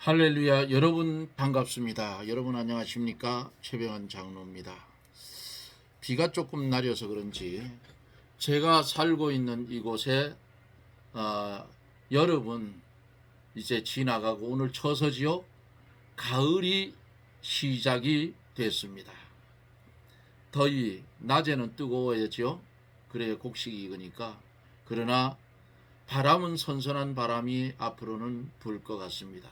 할렐루야. 여러분 반갑습니다. 여러분 안녕하십니까? 최병환 장로입니다. 비가 조금 내려서 그런지 제가 살고 있는 이곳에 여러분 이제 지나가고 오늘 처서지요. 가을이 시작이 됐습니다. 더위 낮에는 뜨거워야죠. 그래 곡식이 익으니까. 그러나 바람은 선선한 바람이 앞으로는 불 것 같습니다.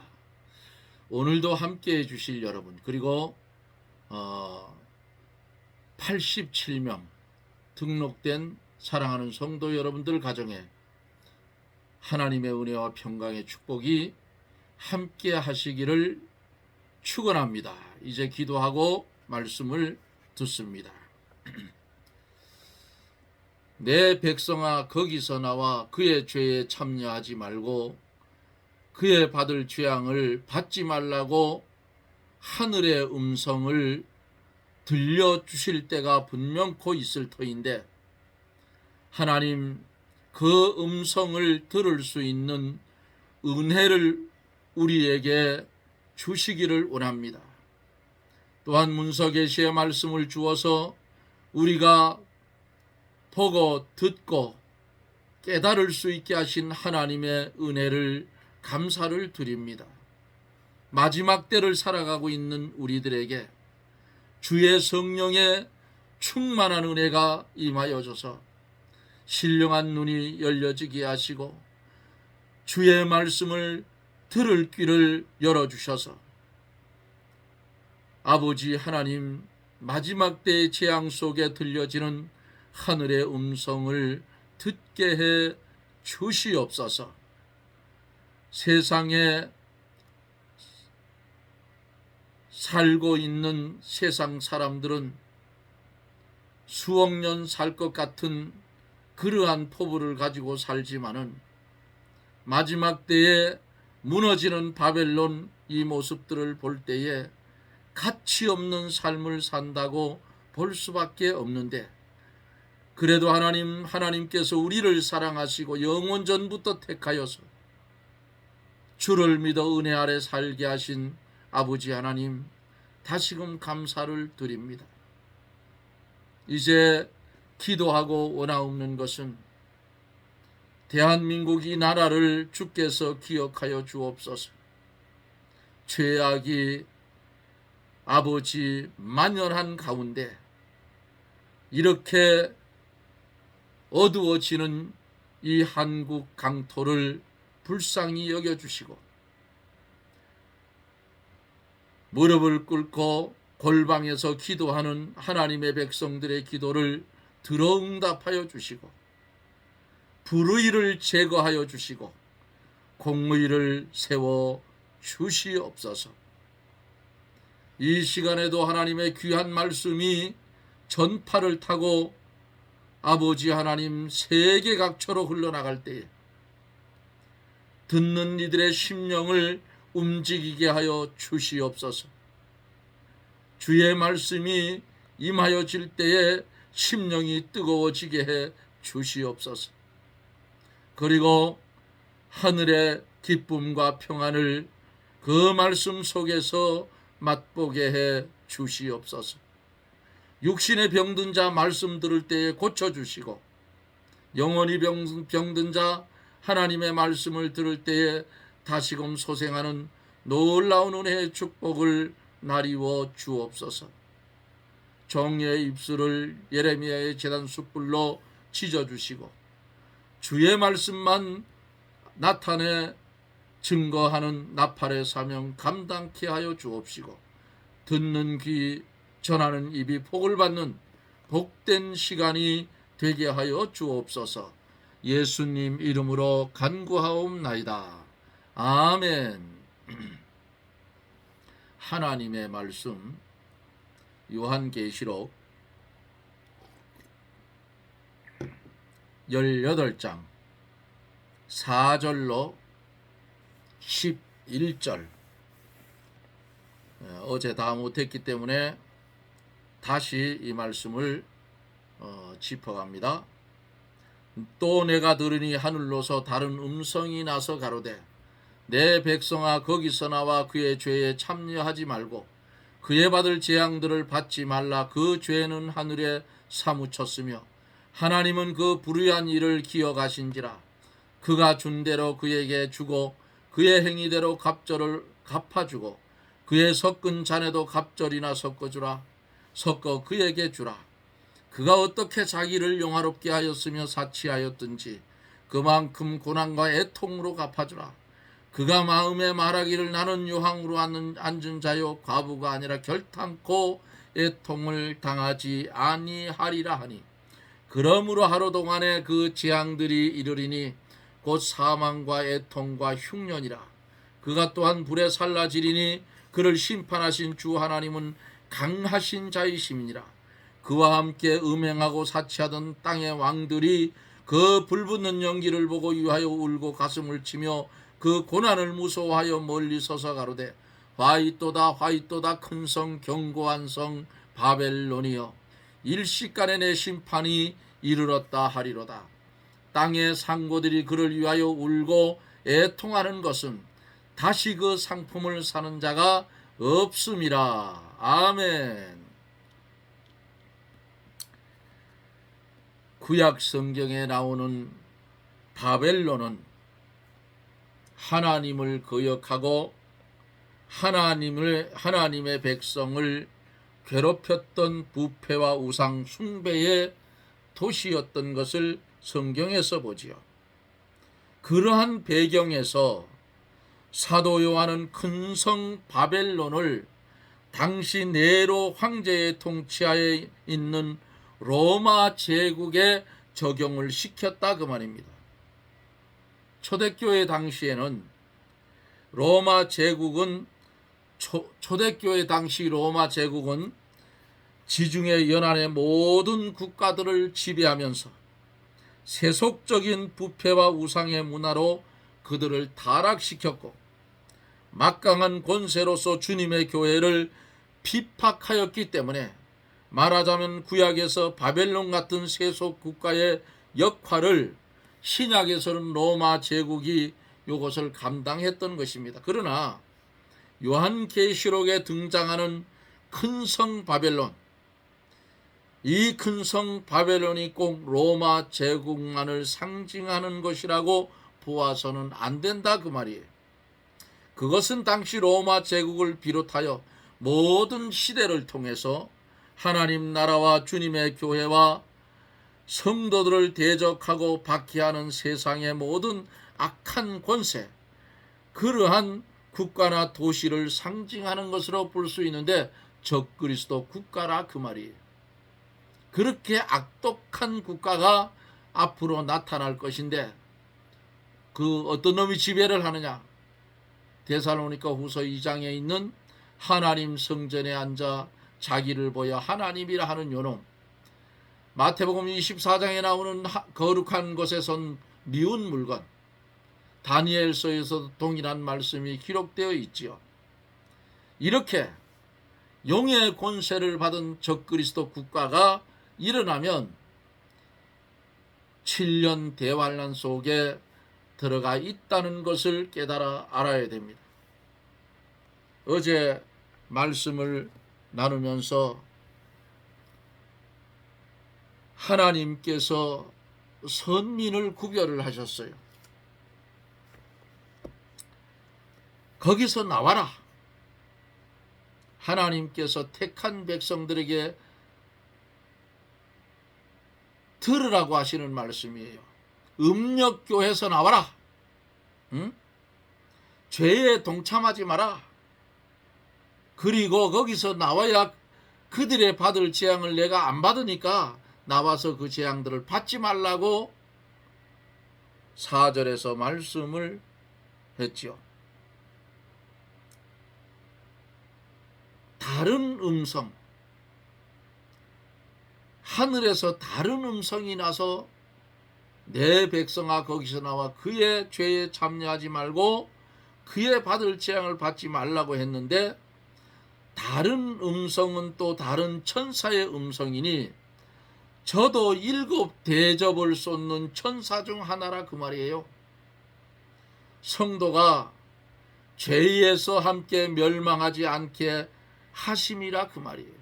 오늘도 함께 해주실 여러분, 그리고 87명 등록된 사랑하는 성도 여러분들 가정에 하나님의 은혜와 평강의 축복이 함께 하시기를 축원합니다. 이제 기도하고 말씀을 듣습니다. 내 백성아, 거기서 나와 그의 죄에 참여하지 말고 그의 받을 죄앙을 받지 말라고 하늘의 음성을 들려주실 때가 분명코 있을 터인데, 하나님 그 음성을 들을 수 있는 은혜를 우리에게 주시기를 원합니다. 또한 문서계시의 말씀을 주어서 우리가 보고 듣고 깨달을 수 있게 하신 하나님의 은혜를 감사를 드립니다. 마지막 때를 살아가고 있는 우리들에게 주의 성령의 충만한 은혜가 임하여져서 신령한 눈이 열려지게 하시고 주의 말씀을 들을 귀를 열어주셔서 아버지 하나님, 마지막 때의 재앙 속에 들려지는 하늘의 음성을 듣게 해 주시옵소서. 세상에 살고 있는 세상 사람들은 수억 년 살 것 같은 그러한 포부를 가지고 살지만은 마지막 때에 무너지는 바벨론 이 모습들을 볼 때에 가치 없는 삶을 산다고 볼 수밖에 없는데, 그래도 하나님께서 우리를 사랑하시고 영원 전부터 택하여서 주를 믿어 은혜 아래 살게 하신 아버지 하나님, 다시금 감사를 드립니다. 이제 기도하고 원하옵는 것은 대한민국 이 나라를 주께서 기억하여 주옵소서. 죄악이 아버지 만연한 가운데 이렇게 어두워지는 이 한국 강토를 불쌍히 여겨주시고 무릎을 꿇고 골방에서 기도하는 하나님의 백성들의 기도를 들어 응답하여 주시고 불의를 제거하여 주시고 공의를 세워 주시옵소서. 이 시간에도 하나님의 귀한 말씀이 전파를 타고 아버지 하나님 세계 각처로 흘러나갈 때에 듣는 이들의 심령을 움직이게 하여 주시옵소서. 주의 말씀이 임하여질 때에 심령이 뜨거워지게 해 주시옵소서. 그리고 하늘의 기쁨과 평안을 그 말씀 속에서 맛보게 해 주시옵소서. 육신의 병든 자 말씀 들을 때에 고쳐주시고 영혼이 병든 자 하나님의 말씀을 들을 때에 다시금 소생하는 놀라운 은혜의 축복을 나리워 주옵소서. 정의의 입술을 예레미야의 제단 숯불로 찢어주시고 주의 말씀만 나타내 증거하는 나팔의 사명 감당케 하여 주옵시고 듣는 귀 전하는 입이 복을 받는 복된 시간이 되게 하여 주옵소서. 예수님 이름으로 간구하옵나이다. 아멘. 하나님의 말씀 요한계시록 18장 4절로 11절. 어제 다 못했기 때문에 다시 이 말씀을 짚어갑니다. 또 내가 들으니 하늘로서 다른 음성이 나서 가로되 내 백성아 거기서 나와 그의 죄에 참여하지 말고 그의 받을 재앙들을 받지 말라. 그 죄는 하늘에 사무쳤으며 하나님은 그 불의한 일을 기억하신지라. 그가 준 대로 그에게 주고 그의 행위대로 갑절을 갚아주고 그의 섞은 잔에도 갑절이나 섞어주라. 섞어 그에게 주라. 그가 어떻게 자기를 영화롭게 하였으며 사치하였든지 그만큼 고난과 애통으로 갚아주라. 그가 마음에 말하기를 나는 요항으로 앉은 자요 과부가 아니라 결탄코 애통을 당하지 아니하리라 하니 그러므로 하루 동안에 그 재앙들이 이르리니 곧 사망과 애통과 흉년이라. 그가 또한 불에 살라지리니 그를 심판하신 주 하나님은 강하신 자이심이니라. 그와 함께 음행하고 사치하던 땅의 왕들이 그 불붙는 연기를 보고 유하여 울고 가슴을 치며 그 고난을 무서워하여 멀리 서서 가로되 화이또다 화이또다 큰 성 견고한 성 바벨론이여 일시간에 내 심판이 이르렀다 하리로다. 땅의 상고들이 그를 위하여 울고 애통하는 것은 다시 그 상품을 사는 자가 없음이라. 아멘. 구약 성경에 나오는 바벨론은 하나님을 거역하고 하나님의 백성을 괴롭혔던 부패와 우상 숭배의 도시였던 것을 성경에서 보지요. 그러한 배경에서 사도 요한은 큰 성 바벨론을 당시 네로 황제의 통치하에 있는 로마 제국에 적용을 시켰다 그 말입니다. 초대교회 당시에는 초대교회 당시 로마 제국은 지중해 연안의 모든 국가들을 지배하면서 세속적인 부패와 우상의 문화로 그들을 타락시켰고 막강한 권세로서 주님의 교회를 핍박하였기 때문에 말하자면 구약에서 바벨론 같은 세속 국가의 역할을 신약에서는 로마 제국이 이것을 감당했던 것입니다. 그러나 요한계시록에 등장하는 큰 성 바벨론, 이 큰 성 바벨론이 꼭 로마 제국만을 상징하는 것이라고 보아서는 안 된다 그 말이에요. 그것은 당시 로마 제국을 비롯하여 모든 시대를 통해서 하나님 나라와 주님의 교회와 성도들을 대적하고 박해하는 세상의 모든 악한 권세, 그러한 국가나 도시를 상징하는 것으로 볼 수 있는데 적그리스도 국가라 그 말이에요. 그렇게 악독한 국가가 앞으로 나타날 것인데 그 어떤 놈이 지배를 하느냐? 데살로니가 후서 2장에 있는 하나님 성전에 앉아 자기를 보여 하나님이라 하는 요놈, 마태복음 24장에 나오는 거룩한 곳에 선 미운 물건, 다니엘서에서도 동일한 말씀이 기록되어 있지요. 이렇게 용의 권세를 받은 적그리스도 국가가 일어나면 7년 대환란 속에 들어가 있다는 것을 깨달아 알아야 됩니다. 어제 말씀을 나누면서 하나님께서 선민을 구별을 하셨어요. 거기서 나와라. 하나님께서 택한 백성들에게 들으라고 하시는 말씀이에요. 음력교에서 나와라. 응? 죄에 동참하지 마라. 그리고 거기서 나와야 그들의 받을 재앙을 내가 안 받으니까 나와서 그 재앙들을 받지 말라고 4절에서 말씀을 했죠. 다른 음성, 하늘에서 다른 음성이 나서 내 백성아 거기서 나와 그의 죄에 참여하지 말고 그의 받을 재앙을 받지 말라고 했는데, 다른 음성은 또 다른 천사의 음성이니 저도 7 대접을 쏟는 천사 중 하나라 그 말이에요. 성도가 죄에서 함께 멸망하지 않게 하심이라 그 말이에요.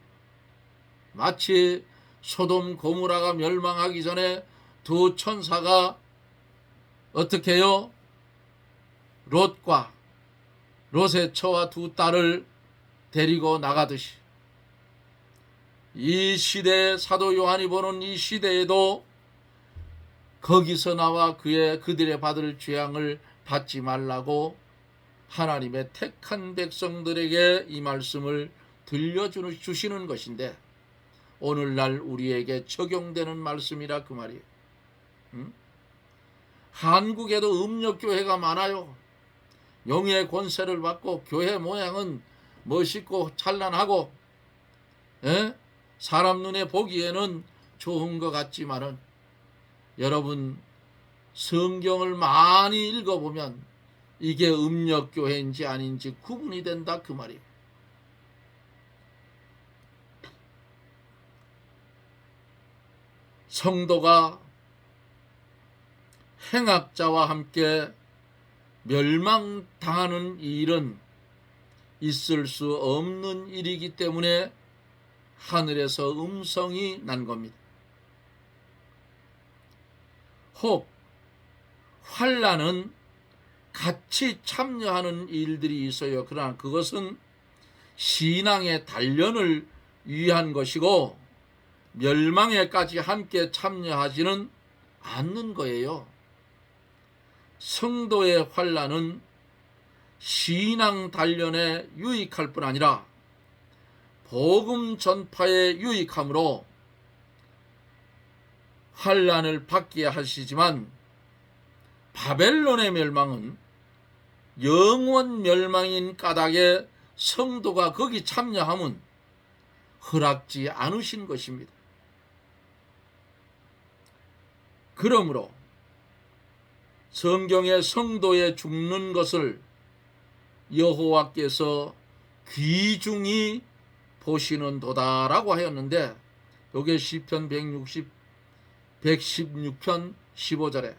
마치 소돔 고모라가 멸망하기 전에 두 천사가 어떻게 해요? 롯과 롯의 처와 두 딸을 데리고 나가듯이 이 시대에 사도 요한이 보는 이 시대에도 거기서 나와 그들의 받을 죄악을 받지 말라고 하나님의 택한 백성들에게 이 말씀을 들려주시는 것인데 오늘날 우리에게 적용되는 말씀이라 그 말이에요. 한국에도 음력교회가 많아요. 명예의 권세를 받고 교회 모양은 멋있고 찬란하고 사람 눈에 보기에는 좋은 것 같지만은 여러분 성경을 많이 읽어보면 이게 음력교회인지 아닌지 구분이 된다 그 말이에요. 성도가 행악자와 함께 멸망당하는 일은 있을 수 없는 일이기 때문에 하늘에서 음성이 난 겁니다. 혹 환난은 같이 참여하는 일들이 있어요. 그러나 그것은 신앙의 단련을 위한 것이고 멸망에까지 함께 참여하지는 않는 거예요. 성도의 환난은 신앙 단련에 유익할 뿐 아니라 복음 전파에 유익하므로 환난을 받게 하시지만 바벨론의 멸망은 영원 멸망인 까닭에 성도가 거기 참여함은 허락지 않으신 것입니다. 그러므로 성경에 성도의 죽는 것을 여호와께서 귀중히 보시는도다라고 하였는데 여기에 시편 116편 15절에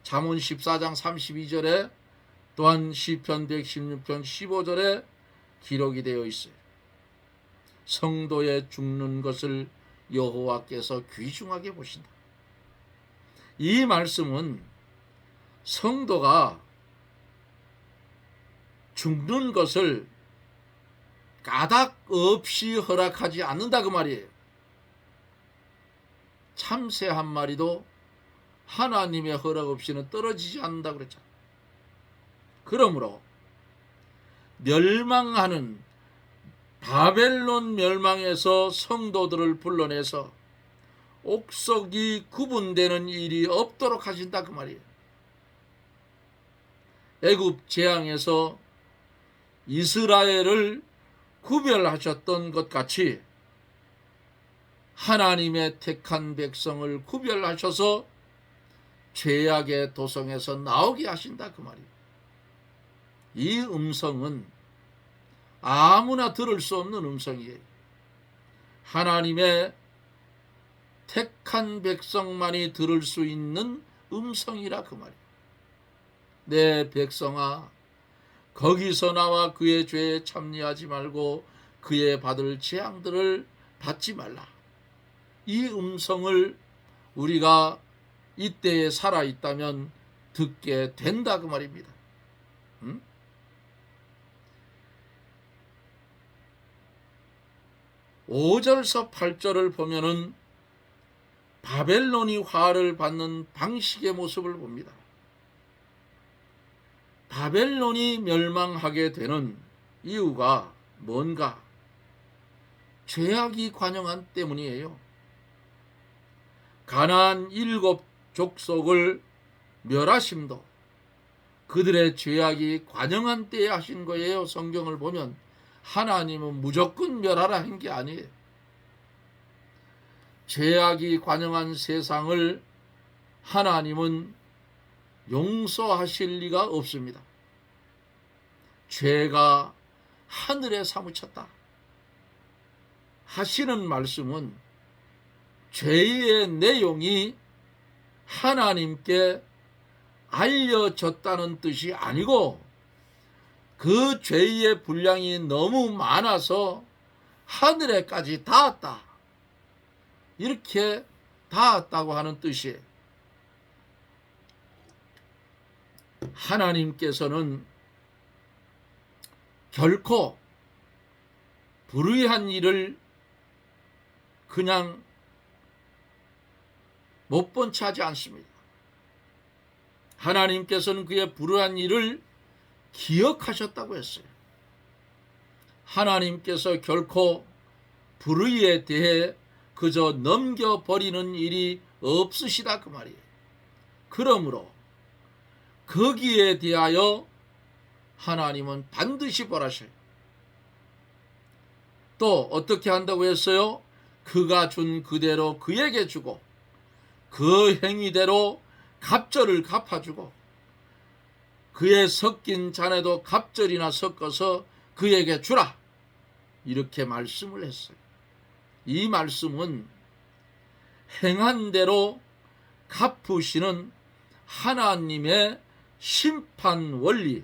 잠언 14장 32절에 또한 시편 116편 15절에 기록이 되어 있어요. 성도의 죽는 것을 여호와께서 귀중하게 보신다. 이 말씀은 성도가 죽는 것을 까닭 없이 허락하지 않는다 그 말이에요. 참새 한 마리도 하나님의 허락 없이는 떨어지지 않는다 그랬잖아요. 그러므로 멸망하는 바벨론 멸망에서 성도들을 불러내서 옥석이 구분되는 일이 없도록 하신다 그 말이에요. 애굽 재앙에서 이스라엘을 구별하셨던 것 같이 하나님의 택한 백성을 구별하셔서 죄악의 도성에서 나오게 하신다 그 말이에요. 이 음성은 아무나 들을 수 없는 음성이에요. 하나님의 택한 백성만이 들을 수 있는 음성이라 그 말이에요. 내 백성아, 거기서 나와 그의 죄에 참여하지 말고 그의 받을 재앙들을 받지 말라. 이 음성을 우리가 이때에 살아있다면 듣게 된다 그 말입니다. 5절서 8절을 보면은 바벨론이 화를 받는 방식의 모습을 봅니다. 바벨론이 멸망하게 되는 이유가 뭔가? 죄악이 관영한 때문이에요. 가나안 7 족속을 멸하심도 그들의 죄악이 관영한 때에 하신 거예요. 성경을 보면 하나님은 무조건 멸하라 한 게 아니에요. 죄악이 관영한 세상을 하나님은 용서하실 리가 없습니다. 죄가 하늘에 사무쳤다 하시는 말씀은 죄의 내용이 하나님께 알려졌다는 뜻이 아니고 그 죄의 분량이 너무 많아서 하늘에까지 닿았다. 이렇게 닿았다고 하는 뜻이에요. 하나님께서는 결코 불의한 일을 그냥 못 본 채 하지 않습니다. 하나님께서는 그의 불의한 일을 기억하셨다고 했어요. 하나님께서 결코 불의에 대해 그저 넘겨버리는 일이 없으시다 그 말이에요. 그러므로 거기에 대하여 하나님은 반드시 벌하셔요. 또 어떻게 한다고 했어요? 그가 준 그대로 그에게 주고 그 행위대로 갑절을 갚아주고 그의 섞인 잔에도 갑절이나 섞어서 그에게 주라. 이렇게 말씀을 했어요. 이 말씀은 행한 대로 갚으시는 하나님의 심판 원리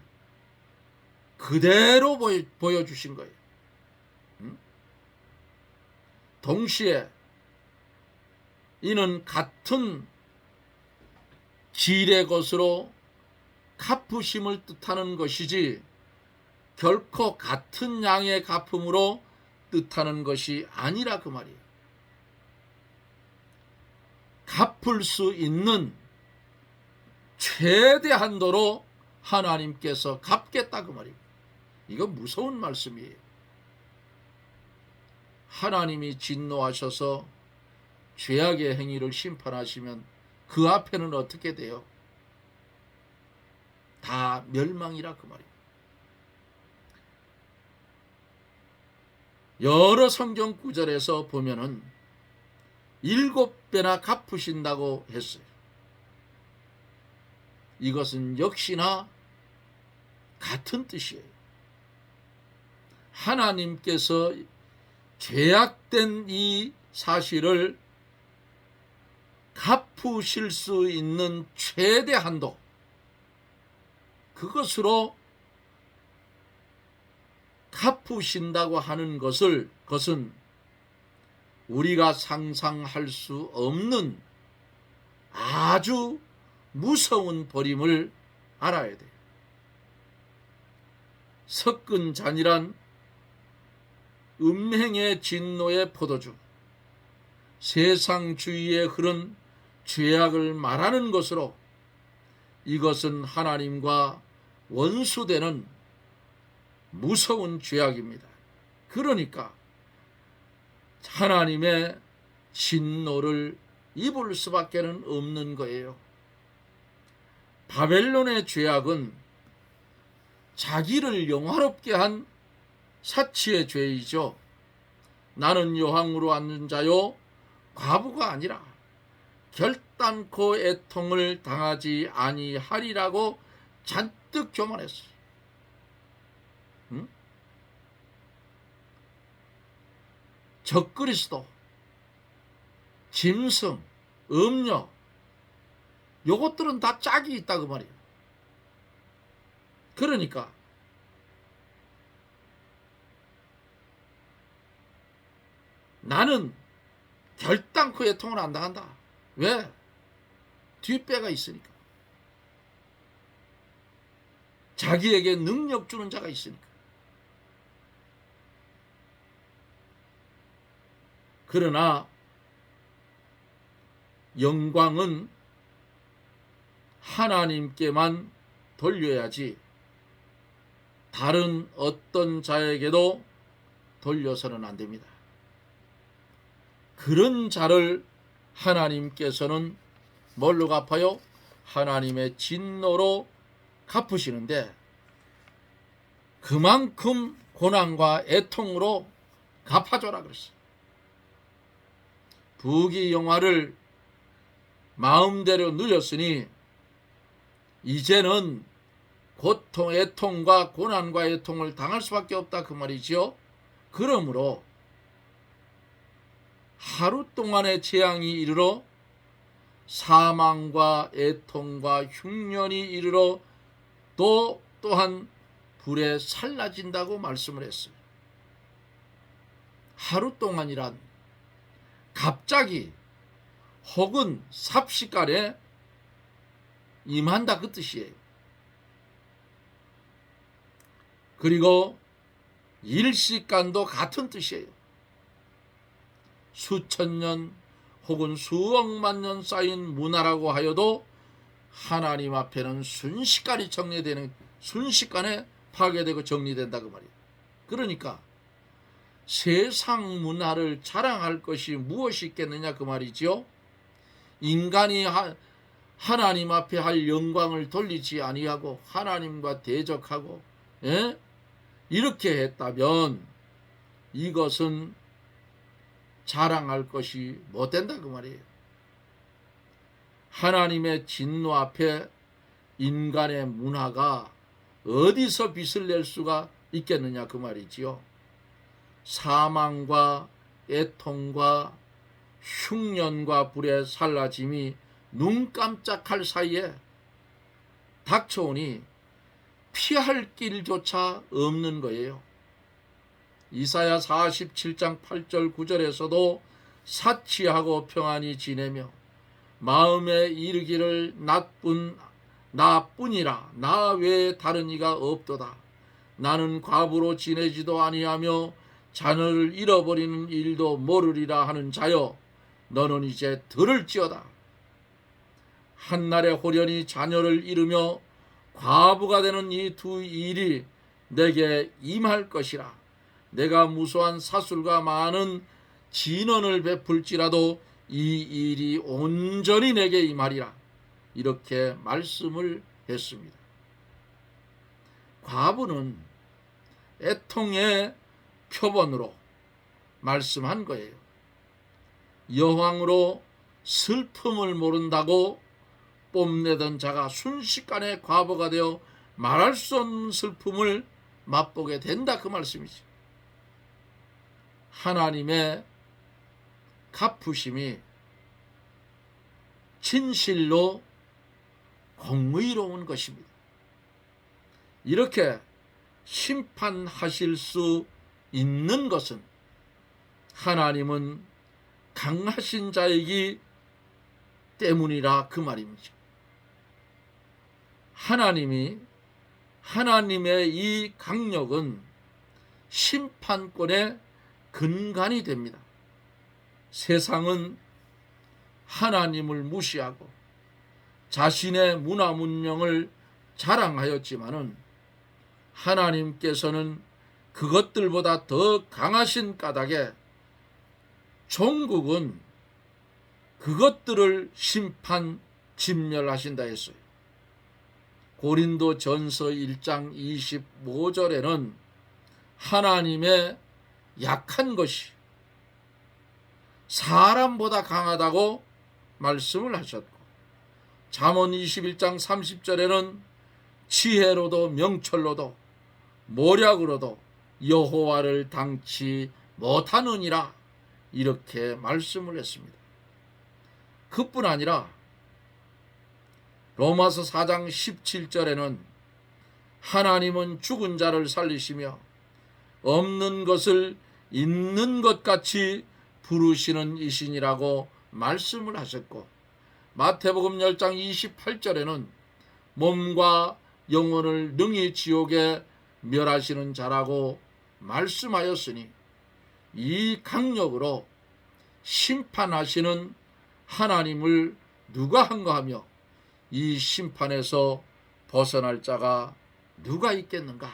그대로 보여주신 거예요. 동시에 이는 같은 질의 것으로 갚으심을 뜻하는 것이지 결코 같은 양의 갚음으로 뜻하는 것이 아니라 그 말이에요. 갚을 수 있는 최대한도로 하나님께서 갚겠다 그 말이에요. 이거 무서운 말씀이에요. 하나님이 진노하셔서 죄악의 행위를 심판하시면 그 앞에는 어떻게 돼요? 다 멸망이라 그 말이에요. 여러 성경 구절에서 보면은 7배나 갚으신다고 했어요. 이것은 역시나 같은 뜻이에요. 하나님께서 죄악된 이 사실을 갚으실 수 있는 최대 한도, 그것으로 갚으신다고 하는 것은 우리가 상상할 수 없는 아주 무서운 벌임을 알아야 돼요. 섞은 잔이란 음행의 진노의 포도주, 세상 주위에 흐른 죄악을 말하는 것으로 이것은 하나님과 원수되는 무서운 죄악입니다. 그러니까 하나님의 진노를 입을 수밖에 없는 거예요. 바벨론의 죄악은 자기를 영화롭게 한 사치의 죄이죠. 나는 여왕으로 앉는 자요 과부가 아니라 결단코 애통을 당하지 아니하리라고 잔뜩 교만했어요. 적그리스도, 짐승, 음녀, 요것들은 다 짝이 있다 그 말이에요. 그러니까 나는 결단코 애통을 안 당한다. 왜? 뒷배가 있으니까. 자기에게 능력 주는 자가 있으니까. 그러나 영광은 하나님께만 돌려야지 다른 어떤 자에게도 돌려서는 안 됩니다. 그런 자를 하나님께서는 뭘로 갚아요? 하나님의 진노로 갚으시는데 그만큼 고난과 애통으로 갚아줘라 그랬어요. 부귀영화를 마음대로 누렸으니 이제는 고통, 애통과 고난과 애통을 당할 수밖에 없다 그 말이지요. 그러므로 하루 동안의 재앙이 이르러 사망과 애통과 흉년이 이르러 또한 불에 살라진다고 말씀을 했어요. 하루 동안이란 갑자기 혹은 삽시간에 임한다 그 뜻이에요. 그리고 일시간도 같은 뜻이에요. 수천 년 혹은 수억만 년 쌓인 문화라고 하여도 하나님 앞에는 순식간에 정리되는, 순식간에 파괴되고 정리된다 그 말이에요. 그러니까 세상 문화를 자랑할 것이 무엇이 있겠느냐 그 말이지요. 인간이 하나님 앞에 할 영광을 돌리지 아니하고 하나님과 대적하고 이렇게 했다면 이것은 자랑할 것이 못 된다 그 말이에요. 하나님의 진노 앞에 인간의 문화가 어디서 빛을 낼 수가 있겠느냐 그 말이지요. 사망과 애통과 흉년과 불의 살라짐이 눈 깜짝할 사이에 닥쳐오니 피할 길조차 없는 거예요. 이사야 47장 8절 9절에서도 사치하고 평안히 지내며 마음에 이르기를 나뿐이라 나 외에 다른 이가 없도다. 나는 과부로 지내지도 아니하며 자녀를 잃어버리는 일도 모르리라 하는 자여 너는 이제 들을지어다. 한날에 호련히 자녀를 잃으며 과부가 되는 이 두 일이 내게 임할 것이라. 내가 무수한 사술과 많은 진언을 베풀지라도 이 일이 온전히 내게 임하리라. 이렇게 말씀을 했습니다. 과부는 애통의 표본으로 말씀한 거예요. 여황으로 슬픔을 모른다고 뽐내던 자가 순식간에 과부가 되어 말할 수 없는 슬픔을 맛보게 된다 그 말씀이지. 하나님의 갚으심이 진실로 공의로운 것입니다. 이렇게 심판하실 수 있는 것은 하나님은 강하신 자이기 때문이라 그 말입니다. 하나님의 이 강력은 심판권의 근간이 됩니다. 세상은 하나님을 무시하고 자신의 문화 문명을 자랑하였지만은 하나님께서는 그것들보다 더 강하신 까닭에 종국은 그것들을 심판 진멸하신다 했어요. 고린도 전서 1장 25절에는 하나님의 약한 것이 사람보다 강하다고 말씀을 하셨고, 잠언 21장 30절에는 지혜로도 명철로도 모략으로도 여호와를 당치 못하느니라 이렇게 말씀을 했습니다. 그뿐 아니라 로마서 4장 17절에는 하나님은 죽은 자를 살리시며 없는 것을 있는 것 같이 부르시는 이신이라고 말씀을 하셨고, 마태복음 10장 28절에는 몸과 영혼을 능히 지옥에 멸하시는 자라고 말씀하였으니 이 강력으로 심판하시는 하나님을 누가 한가하며 이 심판에서 벗어날 자가 누가 있겠는가?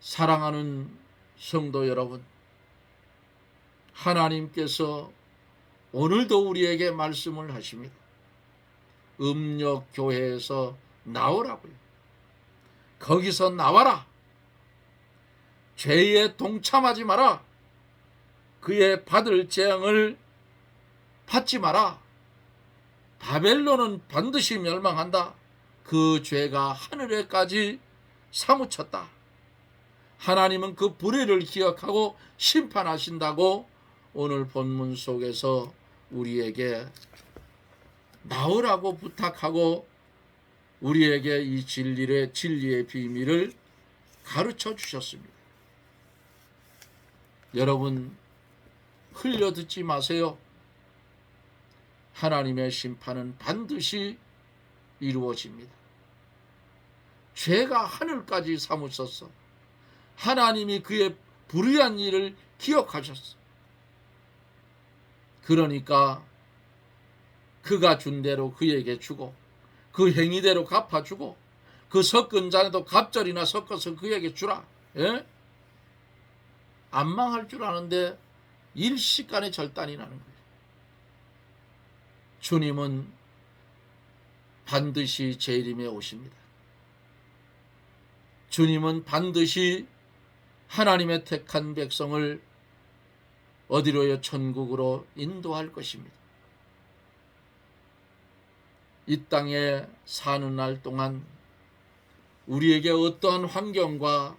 사랑하는 성도 여러분, 하나님께서 오늘도 우리에게 말씀을 하십니다. 음력교회에서 나오라고요. 거기서 나와라. 죄에 동참하지 마라. 그의 받을 재앙을 받지 마라. 바벨론은 반드시 멸망한다. 그 죄가 하늘에까지 사무쳤다. 하나님은 그 불의를 기억하고 심판하신다고 오늘 본문 속에서 우리에게 나오라고 부탁하고 우리에게 이 진리의 비밀을 가르쳐 주셨습니다. 여러분, 흘려 듣지 마세요. 하나님의 심판은 반드시 이루어집니다. 죄가 하늘까지 사무쳤어. 하나님이 그의 불의한 일을 기억하셨어. 그러니까 그가 준 대로 그에게 주고, 그 행위대로 갚아주고, 그 섞은 잔에도 갑절이나 섞어서 그에게 주라. 예? 안 망할 줄 아는데 일시간에 절단이 나는 거예요. 주님은 반드시 재림에 오십니다. 주님은 반드시 하나님의 택한 백성을 어디로요? 천국으로 인도할 것입니다. 이 땅에 사는 날 동안 우리에게 어떠한 환경과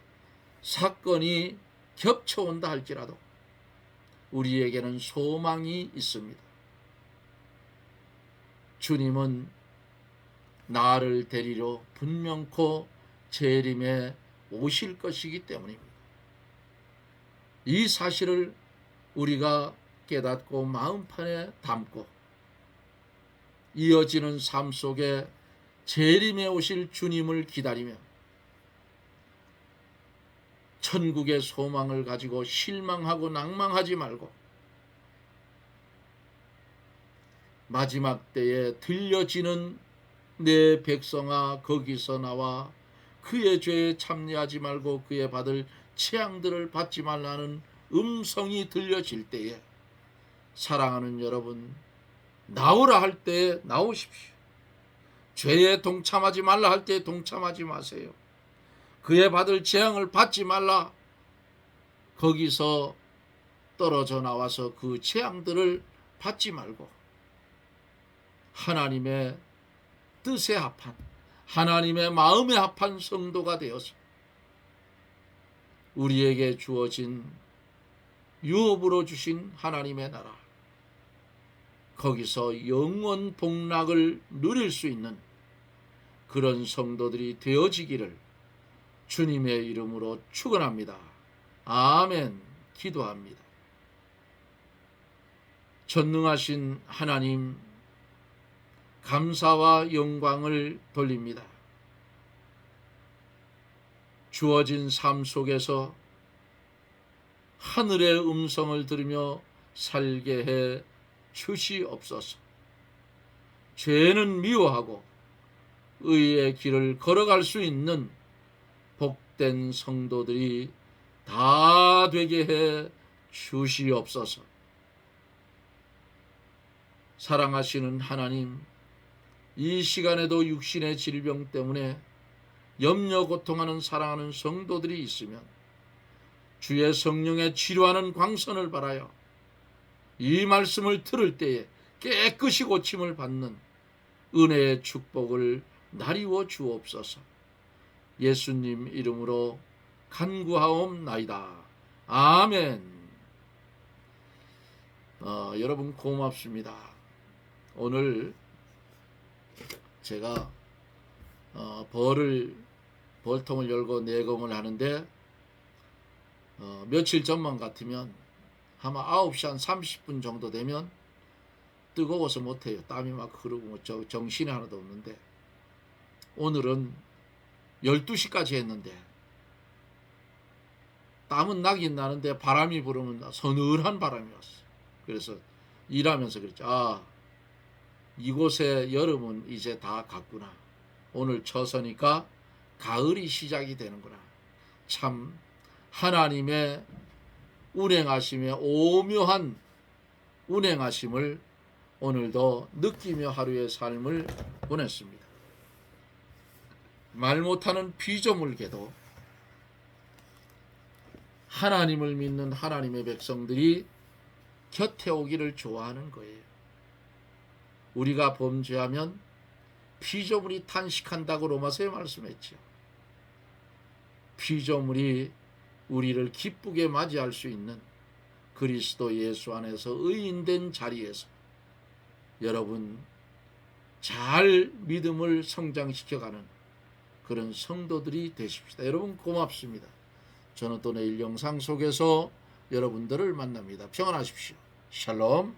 사건이 겹쳐온다 할지라도 우리에게는 소망이 있습니다. 주님은 나를 데리러 분명코 재림에 오실 것이기 때문입니다. 이 사실을 우리가 깨닫고 마음판에 담고 이어지는 삶 속에 재림에 오실 주님을 기다리며 천국의 소망을 가지고 실망하고 낭망하지 말고 마지막 때에 들려지는 내 백성아 거기서 나와 그의 죄에 참여하지 말고 그의 받을 재앙들을 받지 말라는 음성이 들려질 때에 사랑하는 여러분, 나오라 할 때에 나오십시오. 죄에 동참하지 말라 할 때에 동참하지 마세요. 그의 받을 재앙을 받지 말라. 거기서 떨어져 나와서 그 재앙들을 받지 말고 하나님의 뜻에 합한, 하나님의 마음에 합한 성도가 되어서 우리에게 주어진 유업으로 주신 하나님의 나라, 거기서 영원 복락을 누릴 수 있는 그런 성도들이 되어지기를 주님의 이름으로 축원합니다. 아멘. 기도합니다. 전능하신 하나님, 감사와 영광을 돌립니다. 주어진 삶 속에서 하늘의 음성을 들으며 살게 해 주시옵소서. 죄는 미워하고 의의 길을 걸어갈 수 있는 복된 성도들이 다 되게 해 주시옵소서. 사랑하시는 하나님, 이 시간에도 육신의 질병 때문에 염려 고통하는 사랑하는 성도들이 있으면 주의 성령의 치료하는 광선을 바라여 이 말씀을 들을 때에 깨끗이 고침을 받는 은혜의 축복을 나리워 주옵소서. 예수님 이름으로 간구하옵나이다. 아멘. 여러분 고맙습니다. 오늘 제가 벌통을 열고 내공을 하는데 며칠 전만 같으면 아마 9시 한 30분 정도 되면 뜨거워서 못해요. 땀이 막 흐르고 정신이 하나도 없는데 오늘은 12시까지 했는데 땀은 나긴 나는데 바람이 불으면 서늘한 바람이 왔어요. 그래서 일하면서 그랬죠. 이곳의 여름은 이제 다 갔구나. 오늘 처서니까 가을이 시작이 되는구나. 참 하나님의 운행하심의 오묘한 운행하심을 오늘도 느끼며 하루의 삶을 보냈습니다. 말 못하는 피조물개도 하나님을 믿는 하나님의 백성들이 곁에 오기를 좋아하는 거예요. 우리가 범죄하면 피조물이 탄식한다고 로마서에 말씀했죠. 피조물이 우리를 기쁘게 맞이할 수 있는 그리스도 예수 안에서 의인된 자리에서 여러분 잘 믿음을 성장시켜가는 그런 성도들이 되십시다. 여러분 고맙습니다. 저는 또 내일 영상 속에서 여러분들을 만납니다. 평안하십시오. 샬롬.